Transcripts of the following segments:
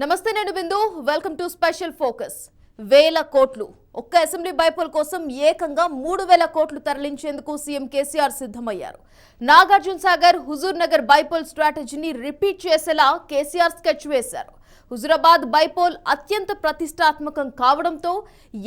నమస్తే నేను బిందు welcome to special focus. వేల కోట్లు ఒక్క అసెంబ్లీ బైపోల్ కోసం ఏకంగా 3000 కోట్లు తరలించేందుకు సీఎం కేసీఆర్ సిద్ధమయ్యారు. నాగార్జున సాగర్ హుజూర్ నగర్ బైపోల్ స్ట్రాటజీని రిపీట్ చేసేలా కేసీఆర్ స్కెచ్ వేశారు. హుజూరాబాద్ బైపోల్ అత్యంత ప్రతిష్టాత్మకం కావడంతో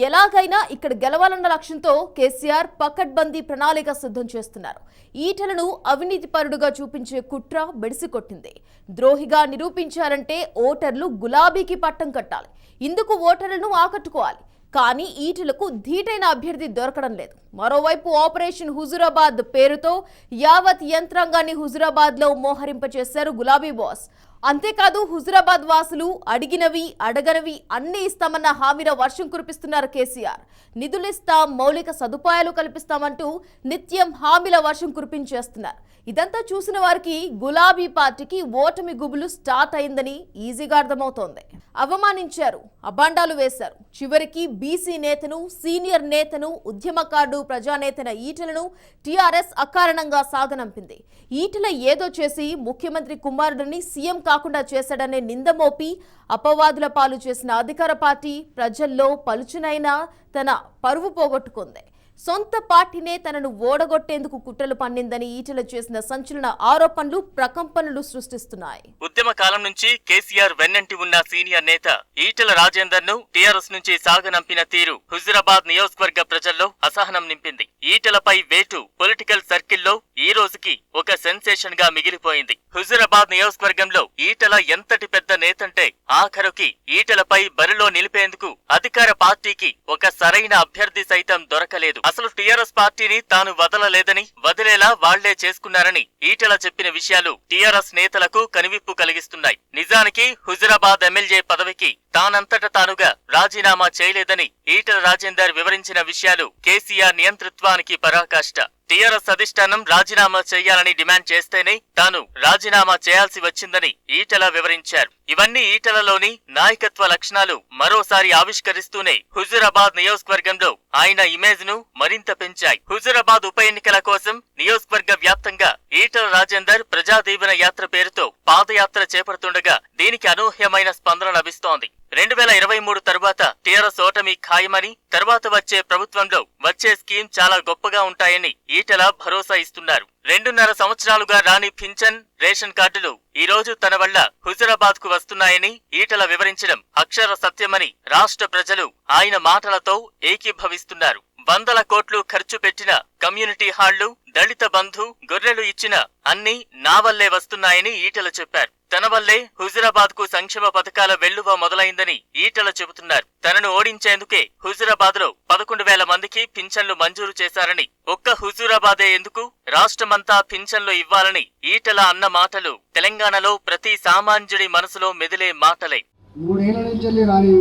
ఎలాగైనా ఇక్కడ గెలవాలన్న లక్ష్యంతో కేసీఆర్ పకడ్బందీ ప్రణాళిక సిద్ధం చేస్తున్నారు. ఈటలను అవినీతిపరుడుగా చూపించే కుట్ర బెడిసికొట్టింది. ద్రోహిగా నిరూపించారంటే ఓటర్లు గులాబీకి పట్టం కట్టాలి. ఇందుకు ఓటర్లను ఆకట్టుకోవాలి. కానీ ఈటలకు ధీటైన అభ్యర్థి దొరకడం లేదు. మరోవైపు ఆపరేషన్ హుజూరాబాద్ పేరుతో యావత్ యంత్రాంగాన్ని హుజూరాబాద్లో మోహరింపచేశారు గులాబీ బాస్. అంతేకాదు హుజూరాబాద్ వాసులు అడిగినవి అడగనవి అన్ని ఇస్తామన్న హామీల వర్షం కురిపిస్తున్నారు కేసీఆర్. నిధులిస్తాం, మౌలిక సదుపాయాలు కల్పిస్తామంటూ నిత్యం హామీల వర్షం కురిపించేస్తున్నారు. ఇదంతా చూసిన వారికి గులాబీ పార్టీకి ఓటమి గుబులు స్టార్ట్ అయిందని ఈజీగా అర్థమవుతోంది. అవమానించారు, అబాండాలు వేశారు. చివరికి బీసీ నేతను, సీనియర్ నేతను, ఉద్యమకారుడు, ప్రజానేతన ఈటలను టీఆర్ఎస్ అకారణంగా సాగనంపింది. ఈటల ఏదో చేసి ముఖ్యమంత్రి కుమారుడిని సీఎం కాకుండా చేశాడనే నిందమోపి అపవాదుల పాలు చేసిన అధికార పార్టీ ప్రజల్లో పలుచునైనా తన పరువు పోగొట్టుకుంది. సొంత పార్టీనే తనను ఓడగొట్టేందుకు కుట్రలు పన్నిందని ఈటల చేసిన సంచలన ఆరోపణలు ప్రకంపనలు సృష్టిస్తున్నాయి. ఉద్యమ కాలం నుంచి కేసీఆర్ వెన్నంటి ఉన్న సీనియర్ నేత ఈటల రాజేందర్ ను టీఆర్ఎస్ నుంచి సాగనంపిన తీరు హుజూరాబాద్ నియోజకవర్గ ప్రజల్లో అసహనం నింపింది. ఈటలపై వేటు పొలిటికల్ సర్కిల్లో ఈ రోజుకి ఒక సెన్సేషన్ గా మిగిలిపోయింది. హుజూరాబాద్ నియోజకవర్గంలో ఈటల ఎంతటి పెద్ద నేతంటే ఆఖరుకి ఈటలపై బరిలో నిలిపేందుకు అధికార పార్టీకి ఒక సరైన అభ్యర్థి సైతం దొరకలేదు. అసలు టీఆర్ఎస్ పార్టీని తాను వదలలేదని, వదిలేలా వాళ్లే చేసుకున్నారని ఈటల చెప్పిన విషయాలు టీఆర్ఎస్ నేతలకు కనివిప్పు కలిగిస్తున్నాయి. నిజానికి హుజూరాబాద్ ఎమ్మెల్యే పదవికి తానంతట తానుగా రాజీనామా చేయలేదని ఈటల రాజేందర్ వివరించిన విషయాలు కేసీఆర్ నియంతృత్వానికి పరాకాష్ట. టీఆర్ఎస్ అధిష్టానం రాజీనామా చేయాలని డిమాండ్ చేస్తేనే తాను రాజీనామా చేయాల్సి వచ్చిందని ఈటల వివరించారు. ఇవన్నీ ఈటలలోని నాయకత్వ లక్షణాలు మరోసారి ఆవిష్కరిస్తూనే హుజూరాబాద్ నియోజకవర్గంలో ఆయన ఇమేజ్ ను మరింత పెంచాయి. హుజూరాబాద్ ఉప ఎన్నికల కోసం నియోజకవర్గ వ్యాప్తంగా ఈటల రాజేందర్ ప్రజాదీవెన యాత్ర పేరుతో పాదయాత్ర చేపడుతుండగా దీనికి అనూహ్యమైన స్పందన లభిస్తోంది. 2023 తరువాత టీఆర్ఎస్ ఓటమి ఖాయమని, తర్వాత వచ్చే ప్రభుత్వంలో వచ్చే స్కీమ్ చాలా గొప్పగా ఉంటాయని ఈటల భరోసా ఇస్తున్నారు. 2.5 సంవత్సరాలుగా రాని పింఛన్, రేషన్ కార్డులు ఈ రోజు తన వల్ల హుజూరాబాద్ కు వస్తున్నాయని ఈటల వివరించడం అక్షర సత్యమని రాష్ట్ర ప్రజలు ఆయన మాటలతో ఏకీభవిస్తున్నారు. 100 కోట్లు ఖర్చు పెట్టిన కమ్యూనిటీ హాళ్లు, దళిత బంధు, గొర్రెలు ఇచ్చిన అన్ని నా వల్లే వస్తున్నాయని ఈటల చెప్పారు. తన వల్లే హుజూరాబాద్ కు సంక్షేమ పథకాల వెల్లువ మొదలైందని ఈటల చెబుతున్నారు. తనను ఓడించేందుకే హుజూరాబాద్ లో 11,000 మందికి పింఛన్లు మంజూరు చేశారని, ఒక్క హుజూరాబాదే ఎందుకు రాష్ట్రమంతా పింఛన్లు ఇవ్వాలని ఈటల అన్న మాటలు తెలంగాణలో ప్రతి సామాన్యుడి మనసులో మెదిలే మాటలే. 3 ఏళ్ల నుంచి రాని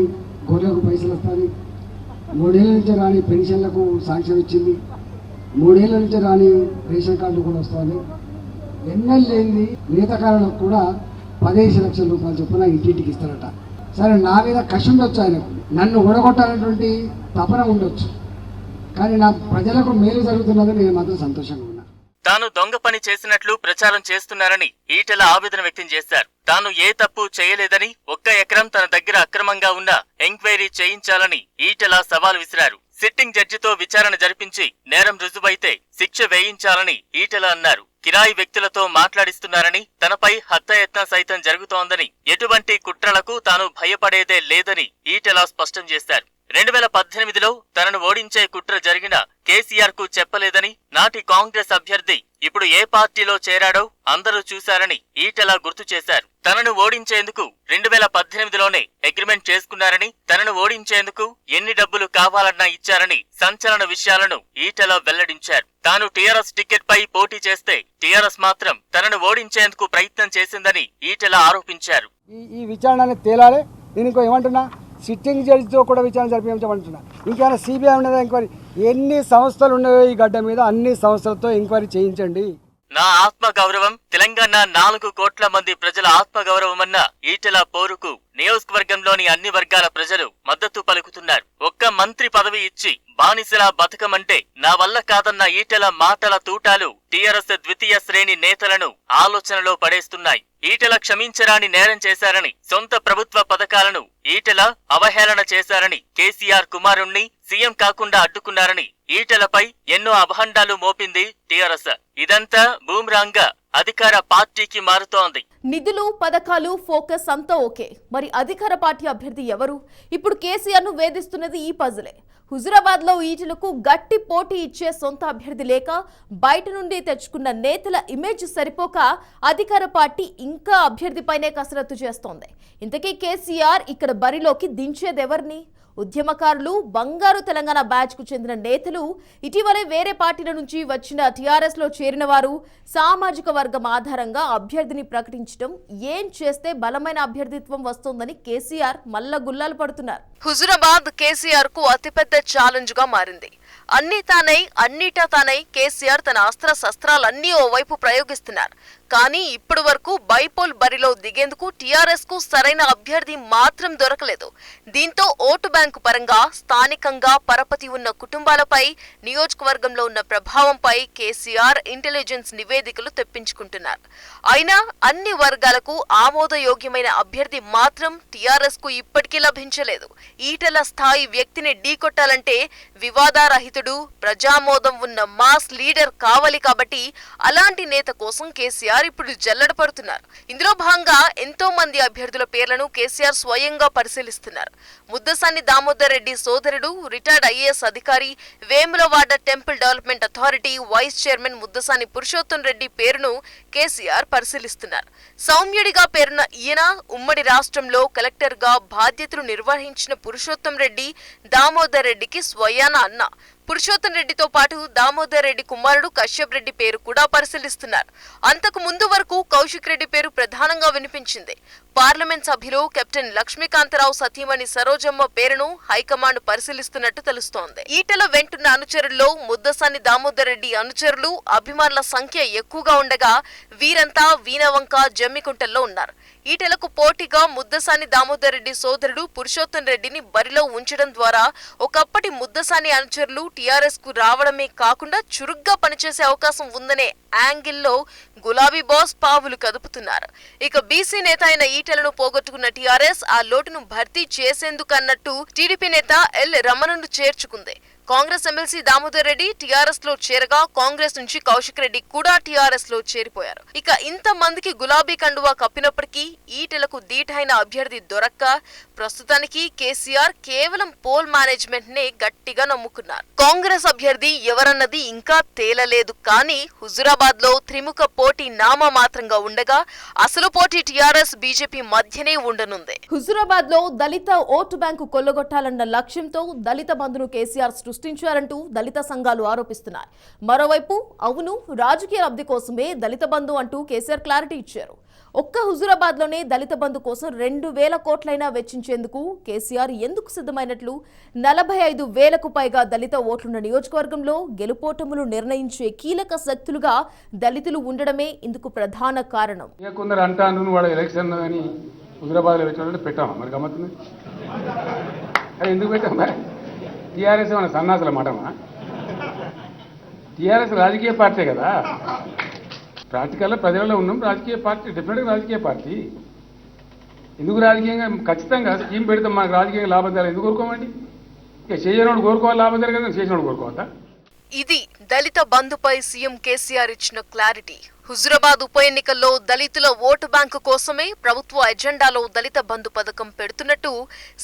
గొర్రెలకు పైసలు వస్తాయి, 3 ఏళ్ల నుంచి రాని పెన్షన్లకు సాంక్షన్ ఇచ్చింది, 3 ఏళ్ల నుంచి రాని రేషన్ కార్డులు కూడా వస్తుంది. ఎన్నెళ్ళేంది నేతకారులకు కూడా 15 లక్షల రూపాయలు చొప్పున ఇంటింటికి ఇస్తారట. సరే, నా మీద కషి ఉండొచ్చు, ఆయనకు నన్ను ఓడగొట్టాలనేటువంటి తపన ఉండొచ్చు, కానీ నా ప్రజలకు మేలు జరుగుతున్నదని నేను మాత్రం సంతోషంగా ఉన్నా. తాను దొంగ పని చేసినట్లు ప్రచారం చేస్తున్నారని ఈటల ఆవేదన వ్యక్తం చేశారు. తాను ఏ తప్పు చేయలేదని, 1 ఎకరం తన దగ్గర అక్రమంగా ఉన్న ఎంక్వైరీ చేయించాలని ఈటల సవాల్ విసిరారు. సిట్టింగ్ జడ్జితో విచారణ జరిపించి నేరం రుజువైతే శిక్ష వేయించాలని ఈటల అన్నారు. కిరాయి వ్యక్తులతో మాట్లాడిస్తున్నారని, తనపై హత్యాయత్నం సైతం జరుగుతోందని, ఎటువంటి కుట్రలకు తాను భయపడేదే లేదని ఈటల స్పష్టం చేశారు. 2018లో తనను ఓడించే కుట్ర జరిగిన కేసీఆర్ కు చెప్పలేదని, నాటి కాంగ్రెస్ అభ్యర్థి ఇప్పుడు ఏ పార్టీలో చేరాడో అందరూ చూశారని ఈటల గుర్తు చేశారు. తనను ఓడించేందుకు 2018లోనే అగ్రిమెంట్ చేసుకున్నారని, తనను ఓడించేందుకు ఎన్ని డబ్బులు కావాలన్నా ఇచ్చారని సంచలన విషయాలను ఈటల వెల్లడించారు. తాను టీఆర్ఎస్ టికెట్ పై పోటీ చేస్తే టీఆర్ఎస్ మాత్రం తనను ఓడించేందుకు ప్రయత్నం చేసిందని ఈటల ఆరోపించారు. ఈ విచారణ తేలాలి. నేను ఇంకో ఏమంటున్నా, సిట్టింగ్ జడ్జితో కూడా విచారణ జరిపించమంటున్నా. ఇంకేమైనా సిబిఐ ఉన్నదా ఎంక్వైరీ? ఎన్ని సంస్థలు ఉన్నాయో ఈ గడ్డ మీద అన్ని సంస్థలతో ఎంక్వైరీ చేయించండి. నా ఆత్మగౌరవం తెలంగాణ 4 కోట్ల మంది ప్రజల ఆత్మగౌరవమన్న ఈటెల పోరుకు నియోజకవర్గంలోని అన్ని వర్గాల ప్రజలు మద్దతు పలుకుతున్నారు. ఒక్క మంత్రి పదవి ఇచ్చి బానిసలా బతకమంటే నా వల్ల కాదన్న ఈటెల మాటల తూటాలు టీఆర్ఎస్ ద్వితీయ శ్రేణి నేతలను ఆలోచనలో పడేస్తున్నాయి. ఈటెల క్షమించరాని నేరం చేశారని, సొంత ప్రభుత్వ పథకాలను ఈటెల అవహేళన చేశారని, కేసీఆర్ కుమారుణ్ణి సీఎం కాకుండా అడ్డుకున్నారని ఈటెలపై ఎన్నో అభండాలు మోపింది టీఆర్ఎస్. ఇదంతా బూమ్రాంగ్గా అధికార పార్టీకి మారుతోంది. నిధులు, పథకాలు, ఫోకస్ అంతా ఓకే. మరి అధికార పార్టీ అభ్యర్థి ఎవరు? ఇప్పుడు కేసీఆర్ ను వేధిస్తున్నది ఈ పజిలే. హుజురాబాద్ లో ఈటెలకు గట్టి పోటీ ఇచ్చే సొంత అభ్యర్థి లేక బయట నుండి తెచ్చుకున్న నేతల ఇమేజ్ సరిపోక అధికార పార్టీ ఇంకా అభ్యర్థిపైనే కసరత్తు చేస్తోంది. ఇంతకీ కేసీఆర్ ఇక్కడ బరిలోకి దించేదెవరిని? ఉద్యమకారులు, బంగారు తెలంగాణ బ్యాచ్ కు చెందిన నేతలు, ఇటీవలే వేరే పార్టీల నుంచి వచ్చిన టీఆర్ఎస్ లో చేరిన వారు సామాజిక వర్గం ఆధారంగా అభ్యర్థిని ప్రకటించడం, ఏం చేస్తే బలమైన అభ్యర్థిత్వం వస్తోందని కేసీఆర్ మల్ల గుల్లాలు పడుతున్నారు. హుజురాబాద్ కేసీఆర్ కు అతిపెద్ద ఛాలెంజ్ గా మారింది. అన్నిటా తానై కేసీఆర్ తన అస్త్ర శస్త్రాలన్నీ ఓవైపు ప్రయోగిస్తున్నారు. కానీ ఇప్పటి వరకు బైపోల్ బరిలో దిగేందుకు టీఆర్ఎస్ కు సరైన అభ్యర్థి మాత్రం దొరకలేదు. దీంతో ఓటు బ్యాంకు పరంగా స్థానికంగా పరపతి ఉన్న కుటుంబాలపై, నియోజకవర్గంలో ఉన్న ప్రభావంపై కేసీఆర్ ఇంటెలిజెన్స్ నివేదికలు తెప్పించుకుంటున్నారు. అయినా అన్ని వర్గాలకు ఆమోదయోగ్యమైన అభ్యర్థి మాత్రం టీఆర్ఎస్ కు ఇప్పటికీ లభించలేదు. ఈటెల స్థాయి వ్యక్తిని ఢీకొట్టాలంటే వివాదారహితుడు, ప్రజామోదం ఉన్న మాస్ లీడర్ కావాలి. కాబట్టి అలాంటి నేత కోసం కేసీఆర్ ఇప్పుడు జల్లెడ పడుతున్నారు. ఇందులో భాగంగా ఎంతో మంది అభ్యర్థుల పేర్లను కేసీఆర్ స్వయంగా పరిశీలిస్తున్నారు. ముద్దసాని దామోదర్ రెడ్డి సోదరుడు, రిటైర్డ్ ఐఏఎస్ అధికారి, Vemulawada temple development authority vice chairman Muddasani Purushottam Reddy పేరును కేసీఆర్ పరిశీలిస్తున్నారు. సౌమ్యుడిగా పేరున్న ఈయన ఉమ్మడి రాష్ట్రంలో కలెక్టర్ గా బాధ్యతలు నిర్వహించిన పురుషోత్తం రెడ్డి దామోదర్ రెడ్డికి స్వయాన అన్న. పురుషోత్తం రెడ్డితో పాటు దామోదర్ రెడ్డి కుమారుడు కశ్యప్ రెడ్డి పేరు కూడా పరిశీలిస్తున్నారు. అంతకు ముందు వరకు కౌశిక్ రెడ్డి పేరు ప్రధానంగా వినిపించింది. పార్లమెంట్ సభ్యులు కెప్టెన్ లక్ష్మీకాంతరావు సతీమణి సరోజమ్మ పేరును హైకమాండ్ పరిశీలిస్తున్నట్టు తెలుస్తోంది. ఈటెల వెంటున్న అనుచరుల్లో ముద్దసాని దామోదర్ రెడ్డి అనుచరులు, అభిమానుల సంఖ్య ఎక్కువగా ఉండగా వీరంతా వీణవంక, జమ్మికుంటల్లో ఉన్నారు. ఈటెలకు పోటీగా ముద్దసాని దామోదర్ రెడ్డి సోదరుడు పురుషోత్తం రెడ్డిని బరిలో ఉంచడం ద్వారా ఒకప్పటి ముద్దసాని అనుచరులు టీఆర్ఎస్ కు రావడమే కాకుండా చురుగ్గా పనిచేసే అవకాశం ఉందనే యాంగిల్లో గులాబీ బాస్ పావులు కదుపుతున్నారు. ఇక బీసీ నేత అయిన ఈటెలను పోగొట్టుకున్న టీఆర్ఎస్ ఆ లోటును భర్తీ చేసేందుకన్నట్టు టీడీపీ నేత ఎల్ రమణను చేర్చుకుంది. కాంగ్రెస్ ఎమ్మెల్సీ దామోదర్ రెడ్డి టీఆర్ఎస్ లో చేరగా కాంగ్రెస్ నుంచి కౌశిక్ రెడ్డి కూడా టీఆర్ఎస్ లో చేరిపోయారు. ఇక ఇంత మందికి గులాబీ కండువా కప్పినప్పటికీ ఈటెలకు దీటైన అభ్యర్థి దొరక్క ప్రస్తుతానికి కేసీఆర్ కేవలం పోల్ మేనేజ్మెంట్ నే గట్టిగా నమ్ముకున్నారు. కాంగ్రెస్ అభ్యర్థి ఎవరన్నది ఇంకా తేలలేదు. కానీ హుజురాబాద్ లో త్రిముఖ పోటీ నామమాత్రంగా ఉండగా అసలు పోటీ టీఆర్ఎస్ బీజేపీ మధ్యనే ఉండనుంది. హుజురాబాద్ లో దళిత ఓటు బ్యాంకు కొల్లగొట్టాలన్న లక్ష్యంతో దళిత బంధును కేసీఆర్ సృష్టించారంటూ దళిత సంఘాలు ఆరోపిస్తున్నాయి. మరోవైపు అవును, రాజకీయ లబ్ధి కోసమే దళిత బంధు అంటూ కేసీఆర్ క్లారిటీ ఇచ్చారు. ఒక్క హుజురాబాద్ లోనే దళిత బంధు కోసం 2,000 కోట్లైనా వెచ్చించేందుకు కేసీఆర్ ఎందుకు సిద్ధమైనట్లు? 45,000కు పైగా దళిత ఓట్లున్న నియోజకవర్గంలో గెలుపోటములు నిర్ణయించే కీలక శక్తులుగా దళితులు ఉండడమే ఇందుకు ప్రధాన కారణం. కొందరు అంటాను వాడు ఎలక్షన్ అని హుజురాబాద్లో పెట్టామా మరి గమ్మత్తుంది. అది ఎందుకు పెట్టామా? టీఆర్ఎస్ మన సన్నాసుల మాటమా? టీఆర్ఎస్ రాజకీయ పార్టీ కదా. ప్రాక్టికల్గా ప్రజలలో ఉన్నాం. రాజకీయ పార్టీ, డెఫినెట్గా రాజకీయ పార్టీ. ఎందుకు రాజకీయంగా ఖచ్చితంగా స్కీమ్ పెడతాం. మనకు రాజకీయంగా లాభం జరగదు. ఎందుకు కోరుకోమండి? ఇక చేయనోడు కోరుకోవాలి, లాభం జరగదు. చేసినోడు కోరుకోవద్దా? ఇది దళిత బంధుపై సీఎం కేసీఆర్ ఇచ్చిన క్లారిటీ. హుజురాబాద్ ఉప ఎన్నికల్లో దళితుల ఓటు బ్యాంకు కోసమే ప్రభుత్వ ఎజెండాలో దళిత బంధు పథకం పెడుతున్నట్టు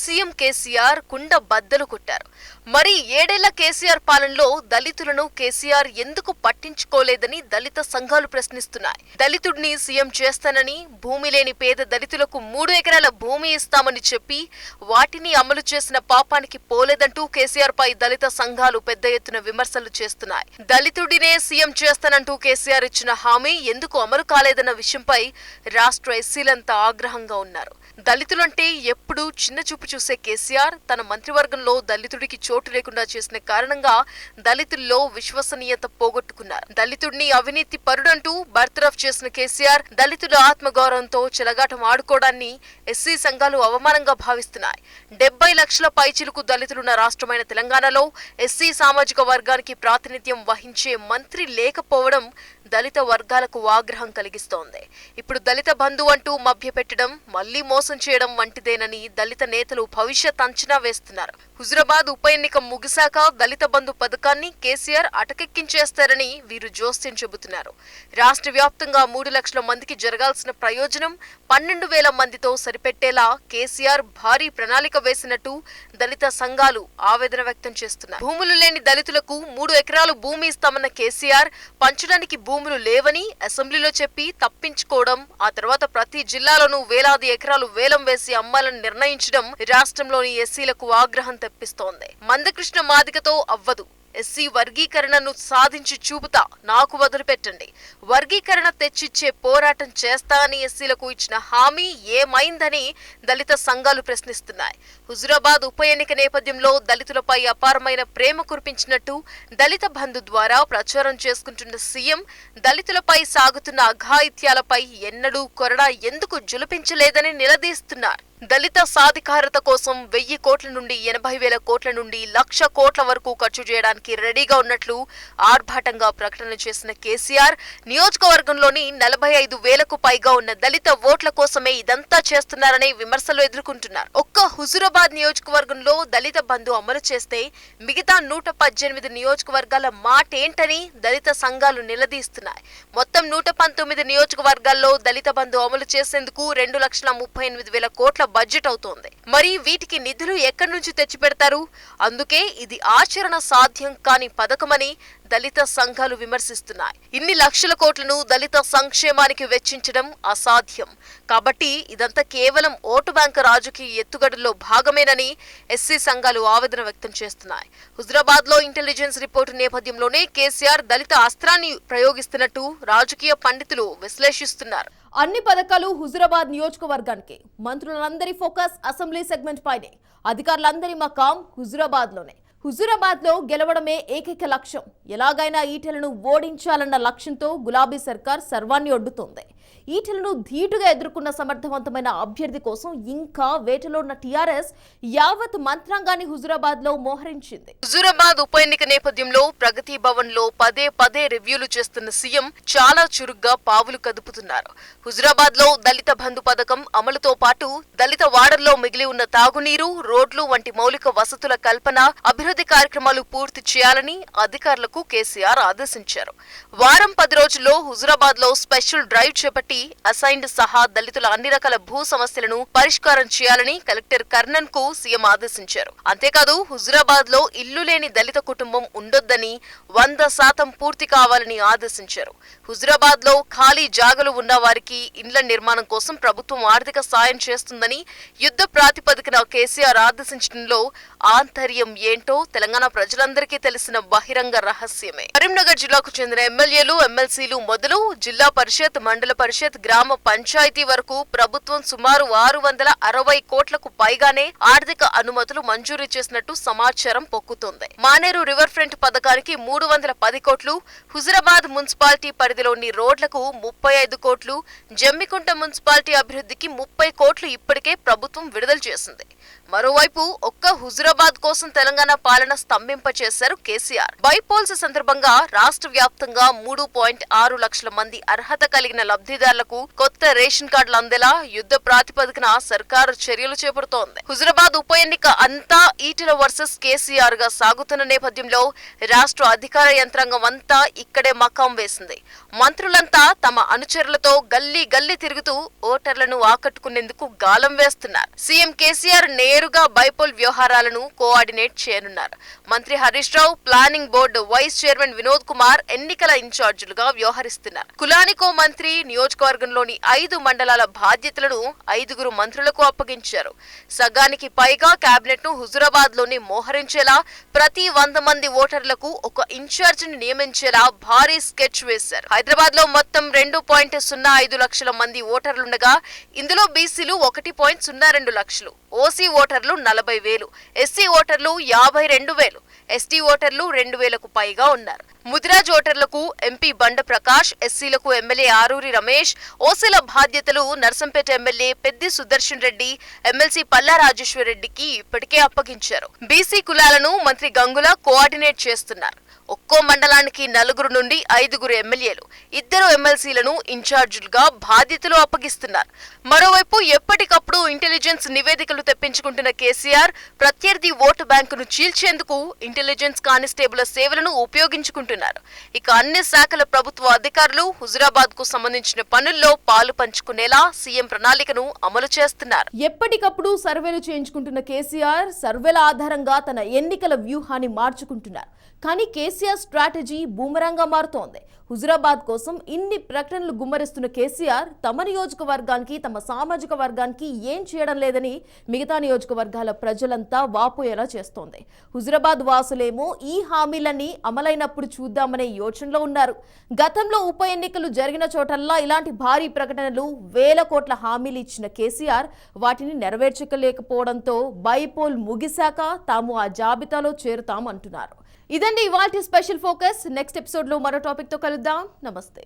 సీఎం కేసీఆర్ కుండ బద్దలు కొట్టారు. మరి 7 ఏళ్ల కేసీఆర్ పాలనలో దళితులను కేసీఆర్ ఎందుకు పట్టించుకోలేదని దళిత సంఘాలు ప్రశ్నిస్తున్నాయి. దళితుడిని సీఎం చేస్తానని, భూమి లేని పేద దళితులకు 3 ఎకరాల భూమి ఇస్తామని చెప్పి వాటిని అమలు చేసిన పాపానికి పోలేదంటూ కేసీఆర్ పై దళిత సంఘాలు పెద్ద ఎత్తున విమర్శలు చేస్తున్నాయి. దళితుడినే సీఎం చేస్తానంటూ కేసీఆర్ ఇచ్చిన హామీ ఎందుకు అమలు కాలేదన్న విషయంపై రాష్ట్ర ఎస్సీలంతా ఆగ్రహంగా ఉన్నారు. దళితులంటే ఎప్పుడూ చిన్న చూపు చూసే కేసీఆర్ తన మంత్రివర్గంలో దళితుడికి చోటు లేకుండా చేసిన కారణంగా దళితుల్లో విశ్వసనీయత పోగొట్టుకున్నారు. దళితుడిని అవినీతి పరుడంటూ బర్తరఫ్ చేసిన కేసీఆర్ దళితుల ఆత్మగౌరవంతో చెలగాటం ఆడుకోవడాన్ని ఎస్సీ సంఘాలు అవమానంగా భావిస్తున్నాయి. 70 లక్షల పైచిలుకు దళితులున్న రాష్ట్రమైన తెలంగాణలో ఎస్సీ సామాజిక వర్గానికి ప్రాతినిధ్యం వహించే మంత్రి లేకపోవడం దళిత వర్గాలకు ఆగ్రహం కలిగిస్తోంది. ఇప్పుడు దళిత బంధు అంటూ మభ్యపెట్టడం, మళ్లీ మోసం చేయడం వంటిదేనని దళిత నేతలు భవిష్యత్ అంచనా వేస్తున్నారు. హుజురాబాద్ ఉప ఎన్నిక ముగిశాక దళిత బంధు పథకాన్ని కేసీఆర్ అటకెక్కించేస్తారని వీరు జోస్యం చెబుతున్నారు. రాష్ట్ర వ్యాప్తంగా 3 లక్షల మందికి జరగాల్సిన ప్రయోజనం 12,000 మందితో సరిపెట్టేలా కేసీఆర్ భారీ ప్రణాళిక వేసినట్టు దళిత సంఘాలు ఆవేదన వ్యక్తం చేస్తున్నారు. భూములు లేని దళితులకు 3 ఎకరాలు భూమి ఇస్తామన్న కేసీఆర్ పంచడానికి భూములు లేవని అసెంబ్లీలో చెప్పి తప్పించుకోవడం, ఆ తర్వాత ప్రతి జిల్లాలోనూ వేలాది ఎకరాలు వేలం వేసి అమ్మాలని నిర్ణయించడం రాష్ట్రంలోని ఎస్సీలకు ఆగ్రహం తెప్పిస్తోంది. మందకృష్ణ మాదిగతో అవ్వదు, ఎస్సీ వర్గీకరణను సాధించి చూపుతా, నాకు వదిలిపెట్టండి, వర్గీకరణ తెచ్చిచ్చే పోరాటం చేస్తా అని ఎస్సీలకు ఇచ్చిన హామీ ఏమైందని దళిత సంఘాలు ప్రశ్నిస్తున్నాయి. హుజురాబాద్ ఉప ఎన్నిక నేపథ్యంలో దళితులపై అపారమైన ప్రేమ కురిపించినట్టు దళిత బంధు ద్వారా ప్రచారం చేసుకుంటున్న సీఎం దళితులపై సాగుతున్న అఘాయిత్యాలపై ఎన్నడూ కొరడా ఎందుకు జులిపించలేదని నిలదీస్తున్నారు. దళిత సాధికారత కోసం 1000 కోట్ల నుండి 80,000 కోట్ల నుండి 1,00,000 కోట్ల వరకు ఖర్చు చేయడానికి రెడీగా ఉన్నట్లు ఆర్భాటంగా ప్రకటన చేసిన కేసీఆర్ నియోజకవర్గంలోని 45,000కు పైగా ఉన్న దళిత ఓట్ల కోసమే ఇదంతా చేస్తున్నారనే విమర్శలు ఎదుర్కొంటున్నారు. ఒక్క హుజురాబాద్ నియోజకవర్గంలో దళిత బంధు అమలు చేస్తే మిగతా 118 నియోజకవర్గాల మాటేంటని దళిత సంఘాలు నిలదీస్తున్నాయి. మొత్తం 119 నియోజకవర్గాల్లో దళిత బంధు అమలు చేసేందుకు 2,38,000 కోట్ల బడ్జెట్ అవుతోంది. మరి వీటికి నిధులు ఎక్కడి నుంచి తెచ్చిపెడతారు? అందుకే ఇది ఆచరణ సాధ్యం కాని పథకమని దళిత సంఘాలు విమర్శిస్తున్నాయి. ఇన్ని లక్షల కోట్లను దళిత సంక్షేమానికి వెచ్చించడం అసాధ్యం. కాబట్టి ఇదంతా కేవలం ఓటు బ్యాంకు రాజకీయ ఎత్తుగడలో భాగమేనని ఎస్సీ సంఘాలు ఆవేదన వ్యక్తం చేస్తున్నాయి. హుజురాబాద్ లో ఇంటెలిజెన్స్ రిపోర్టు నేపథ్యంలోనే కేసీఆర్ దళిత అస్త్రాన్ని ప్రయోగిస్తున్నట్టు రాజకీయ పండితులు విశ్లేషిస్తున్నారు. అన్ని పథకాలు హుజురాబాద్ నియోజకవర్గానికి. మంత్రులందరి ఫోకస్ అసెంబ్లీ సెగ్మెంట్ పైనే. అధికారులందరి మకాం హుజురాబాద్ లోనే. హుజురాబాద్ లో గెలవడమే ఏకైక లక్ష్యం. ఎలాగైనా ఈటెలను ఓడించాలన్న లక్ష్యంతో గులాబీ సర్కార్ సర్వాన్ని ఒడ్డుతోంది. ఈటెలను ధీటుగా ఎదుర్కొన్న సమర్థవంతమైన అభ్యర్థి కోసం ఇంకా వేటలో ఉన్న టీఆర్ఎస్ యావత్ మంత్రాంగాన్ని హుజురాబాద్ లో మోహరించింది. హుజురాబాద్ ఉప ఎన్నిక నేపథ్యంలో ప్రగతి భవన్ లో పదే రివ్యూలు చేస్తున్న సీఎం చాలా చురుగ్గా పావులు కదుపుతున్నారు. హుజురాబాద్ లో దళిత బంధు పథకం అమలుతో పాటు దళిత వాడల్లో మిగిలి ఉన్న తాగునీరు, రోడ్లు వంటి మౌలిక వసతుల కల్పన, అభివృద్ధి కార్యక్రమాలు పూర్తి చేయాలని అధికారులకు కేసీఆర్ ఆదేశించారు. వారం 10 రోజుల్లో హుజురాబాద్ లో స్పెషల్ డ్రైవ్ చేపట్టి అసైన్డ్ సహా దళితుల అన్ని రకాల భూ సమస్యలను పరిష్కారం చేయాలని కలెక్టర్ కర్ణన్ కు సీఎం ఆదేశించారు. అంతేకాదు హుజురాబాద్ లో ఇల్లు లేని దళిత కుటుంబం ఉండొద్దని 100% పూర్తి కావాలని ఆదేశించారు. హుజురాబాద్ లో ఖాళీ జాగలు ఉన్న వారికి ఇండ్ల నిర్మాణం కోసం ప్రభుత్వం ఆర్థిక సాయం చేస్తుందని యుద్ధ ప్రాతిపదికన కేసీఆర్ ఆదేశించడంలో ఆంతర్యం ఏంటో తెలంగాణ ప్రజలందరికీ తెలిసిన బహిరంగ రహస్యమే. కరీంనగర్ జిల్లాకు చెందిన ఎమ్మెల్యేలు, ఎమ్మెల్సీలు మొదలు జిల్లా పరిషత్, మండల పరిషత్, గ్రామ పంచాయతీ వరకు ప్రభుత్వం సుమారు 660 కోట్లకు పైగానే ఆర్థిక అనుమతులు మంజూరు చేసినట్టు సమాచారం పొక్కుతోంది. మానేరు రివర్ ఫ్రంట్ పథకానికి 310 కోట్లు, హుజురాబాద్ మున్సిపాలిటీ పరిధిలోని రోడ్లకు 35 కోట్లు, జమ్మికుంట మున్సిపాలిటీ అభివృద్ధికి 30 కోట్లు ఇప్పటికే ప్రభుత్వం విడుదల చేసింది. మరోవైపు ఒక్క హుజురాబాద్ కోసం తెలంగాణ పాలన స్తంభింపచేశారు కేసీఆర్. బైపోల్స్ సందర్భంగా రాష్ట్ర వ్యాప్తంగా 3.6 లక్షల మంది అర్హత కలిగిన లబ్ధిదారులకు కొత్త రేషన్ కార్డులు అందేలా యుద్ధ ప్రాతిపదికన సర్కారు చర్యలు చేపడుతోంది. హుజురాబాద్ ఉప ఎన్నిక అంతా ఈటెల వర్సెస్ కేసీఆర్ గా సాగుతున్న నేపథ్యంలో రాష్ట్ర అధికార యంత్రాంగం అంతా ఇక్కడే మకాం వేసింది. మంత్రులంతా తమ అనుచరులతో గల్లీ గల్లీ తిరుగుతూ ఓటర్లను ఆకట్టుకునేందుకు గాలం వేస్తున్నారు. సీఎం కేసీఆర్ నేరుగా బైపోల్ వ్యవహారాలను కోఆర్డినేట్ చేయనున్నారు. మంత్రి Harish Rao, planning board vice chairman Vinod Kumar ఎన్నికల ఇన్ఛార్జీలుగా వ్యవహరిస్తున్నారు. కులానికో మంత్రి, నియోజకవర్గ నియోజకవర్గంలోని 5 మండలాల బాధ్యతలను 5 మంత్రులకు అప్పగించారు. సగానికి పైగా కేబినెట్ ను హుజురాబాద్ లోనే మోహరించేలా ప్రతి 100 మంది ఓటర్లకు ఒక ఇన్ఛార్జిని నియమించేలా భారీ స్కెచ్ వేశారు. హైదరాబాద్ లో మొత్తం 2.05 లక్షల మంది ఓటర్లుండగా ఇందులో బీసీలు 1.02 లక్షలు, ఓసీ ఓటర్లు 40,000, ఎస్సీ ఓటర్లు 52,000, ఎస్టీ ఓటర్లు 2,000కు పైగా ఉన్నారు. ముదిరాజ్ ఓటర్లకు ఎంపీ బండ ప్రకాష్, ఎస్సీలకు ఎమ్మెల్యే ఆరూరి రమేష్, ఓసీల బాధ్యతలు నర్సంపేట ఎమ్మెల్యే పెద్ది సుదర్శన్ రెడ్డి, ఎమ్మెల్సీ పల్లా రాజేశ్వర్ రెడ్డికి ఇప్పటికే అప్పగించారు. బీసీ కులాలను మంత్రి గంగుల కోఆర్డినేట్ చేస్తున్నారు. ఒక్కో మండలానికి 4 నుండి 5 ఎమ్మెల్యేలు, 2 ఎమ్మెల్సీలను ఇన్ఛార్జీలుగా బాధ్యతలు అప్పగిస్తున్నారు. మరోవైపు ఎప్పటికప్పుడు ఇంటెలిజెన్స్ నివేదికలు తెప్పించుకుంటున్న కేసీఆర్ ప్రత్యర్థి ఓటు బ్యాంకును చీల్చేందుకు ఇంటెలిజెన్స్ కానిస్టేబుల్ సేవలను ఉపయోగించుకుంటున్నారు. ఇక అన్ని శాఖల ప్రభుత్వ అధికారులు హుజురాబాద్ కు సంబంధించిన పనుల్లో పాలు పంచుకునేలా సీఎం ప్రణాళికను అమలు చేస్తున్నారు. ఎప్పటికప్పుడు సర్వేలు చేయించుకుంటున్న కేసీఆర్ సర్వేల ఆధారంగా తన ఎన్నికల వ్యూహాన్ని మార్చుకుంటున్నారు. కానీ కేసీఆర్ స్ట్రాటజీ బూమరాంగా మారుతోంది. హుజురాబాద్ కోసం ఇన్ని ప్రకటనలు గుమ్మరిస్తున్న కేసీఆర్ తమ నియోజకవర్గానికి, తమ సామాజిక వర్గానికి ఏం చేయడం లేదని మిగతా నియోజకవర్గాల ప్రజలంతా వాపోయేలా చేస్తోంది. హుజురాబాద్ వాసులేమో ఈ హామీలన్నీ అమలైనప్పుడు చూద్దామనే యోచనలో ఉన్నారు. గతంలో ఉప ఎన్నికలు జరిగిన చోటల్లా ఇలాంటి భారీ ప్రకటనలు, 1,000 కోట్ల హామీలు ఇచ్చిన కేసీఆర్ వాటిని నెరవేర్చలేకపోవడంతో బైపోల్ ముగిశాక తాము ఆ జాబితాలో చేరుతామంటున్నారు. ఇదండి ఇవాల్టి స్పెషల్ ఫోకస్. నెక్స్ట్ ఎపిసోడ్ లో మరో టాపిక్ తో కలుద్దాం. నమస్తే.